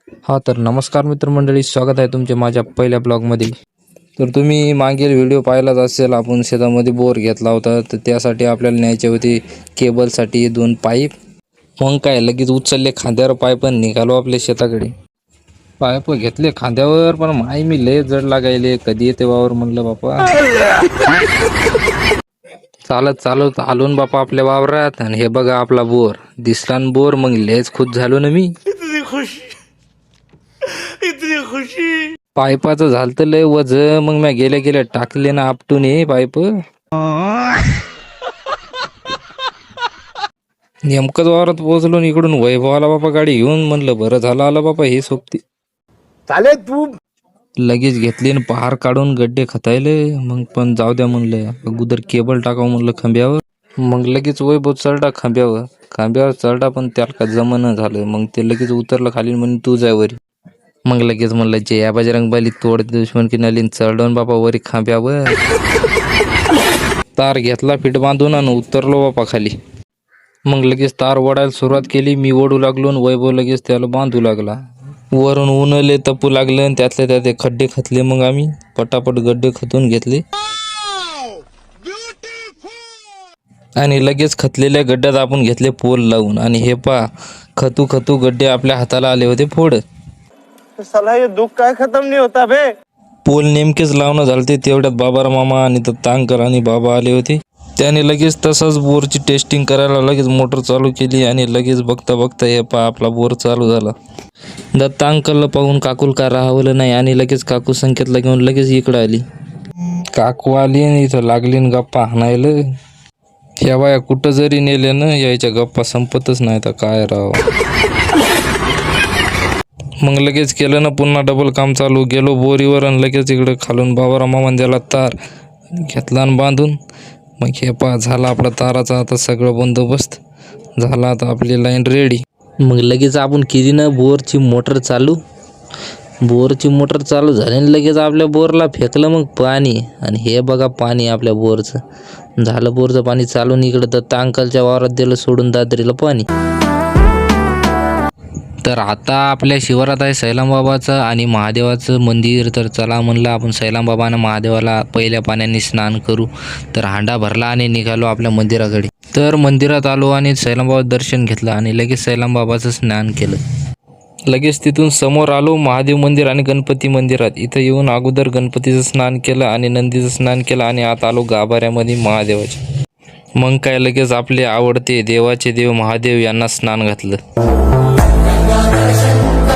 हा तर नमस्कार मित्रमंडळी, स्वागत आहे तुमचे माझ्या पहिल्या ब्लॉगमध्ये. तर तुम्ही मागील व्हिडिओ पाहिलाच असेल, आपण शेतामध्ये बोर घेतला होता. तर त्यासाठी आपल्याला न्यायचे होते केबलसाठी 2 पाईप. मग काय लगेच उचलले खांद्यावर पाईप आणि निघालो आपल्या शेताकडे. पाईप घेतले खांद्यावर, पण माई मी लय जड लागायले. कधी येते वावर म्हणलं बापा. चालत चालत आलो न बापा आपल्या वावरात, आणि हे बघा आपला बोर दिसला न बोर. मग लयच खुश झालो ना मी. इतनी खुशी पाईपाचं झालं लय वज. मग मी गेल्या गेल्या टाकले ना आपटून हे पाईप. नेमकंच वावरात पोहोचलो, इकडून वैभव आला बापा गाडी घेऊन. म्हणलं बरं झालं आला बापा हे सोबती. चाले तू लगेच घेतली न पहार काढून गड्डे खतायले. मग पण जाऊ द्या म्हणलं, अगोदर केबल टाकावं म्हणलं खांब्यावर. मग लगेच वैभव चढला खांब्यावर चढला, पण त्याला का जमन झालं. मग ते लगेच उतरलं खाली, म्हणे तू जाय वरी. मग लगेच म्हणलं जे या बजरंग बली तोड दुश्मन की नलीन चढवून बापा वरी खांब्यावर. तार घेतला फिट बांधून आणि उतरलो बापा खाली. मग लगेच तार ओढायला सुरुवात केली. मी ओढू लागलो आणि वैभव लगेच त्याला बांधू लागला. वरून उन्हले तपू लागलं आणि त्यातल्या त्यात खड्डे खतले. मग आम्ही पटापट गड्डे खतून घेतले आणि लगेच खतलेल्या गड्ड्यात आपण घेतले पोल लावून. आणि हे पा खतू खतू गड्डे आपल्या हाताला आले होते फोड. साला ये दुख काय खत्म नहीं होता बे. पोल नेमकेच लावणं झालते तेवढ्यात बाबार मामा आणि तांकर आणि बाबा आले होते. त्याने लगेच तसंच बोरची टेस्टिंग करायला लगेच मोटर चालू केली. आणि लगेच बघता बघता हे पा आपला बोर चालू झाला. दत्ता अंकलला पाहून काकूल का राहावलं नाही, आणि लगेच काकू संकेतला घेऊन लगेच इकडं आली. काकू आली आणि इथं लागली न गप्पा हाणायला. ह्या बाया कुठं जरी नेले ना, यायच्या गप्पा संपतच नाही तर काय राव. मग लगेच केलं ना पुन्हा डबल काम चालू. गेलो बोरीवर आणि लगेच इकडे खालून बाबाराव मामान द्याला तार घेतला आणि बांधून. मग हे पा झाला आपला ताराचा आता सगळं बंदोबस्त झाला. आता आपली लाईन रेडी. मग लगेच आपण केली ना बोरची मोटर चालू. बोरची मोटर चालू झाली आणि लगेच आपल्या बोरला फेकलं मग पाणी. आणि हे बघा पाणी आपल्या बोरचं झालं. बोरचं पाणी चालून इकडं दत्ता अंकलच्या वावरात दिलं सोडून दादरीला पाणी. तर आता आपल्या शिवारात आहे सैलाम बाबाचं आणि महादेवाचं मंदिर. तर चला म्हणलं आपण सैलाम बाबा आणि महादेवाला पहिल्या पाण्याने स्नान करू. तर हांडा भरला आणि निघालो आपल्या मंदिराकडे. तर मंदिरात आलो आणि सैलाम बाबा दर्शन घेतलं आणि लगेच सैलाम बाबाचं स्नान केलं. लगेच तिथून समोर आलो महादेव मंदिर आणि गणपती मंदिरात. इथं येऊन अगोदर गणपतीचं स्नान केलं आणि नंदीचं स्नान केलं आणि आत आलो गाभाऱ्यामध्ये महादेवाचे. मग काय लगेच आपले आवडते देवाचे देव महादेव यांना स्नान घातलं.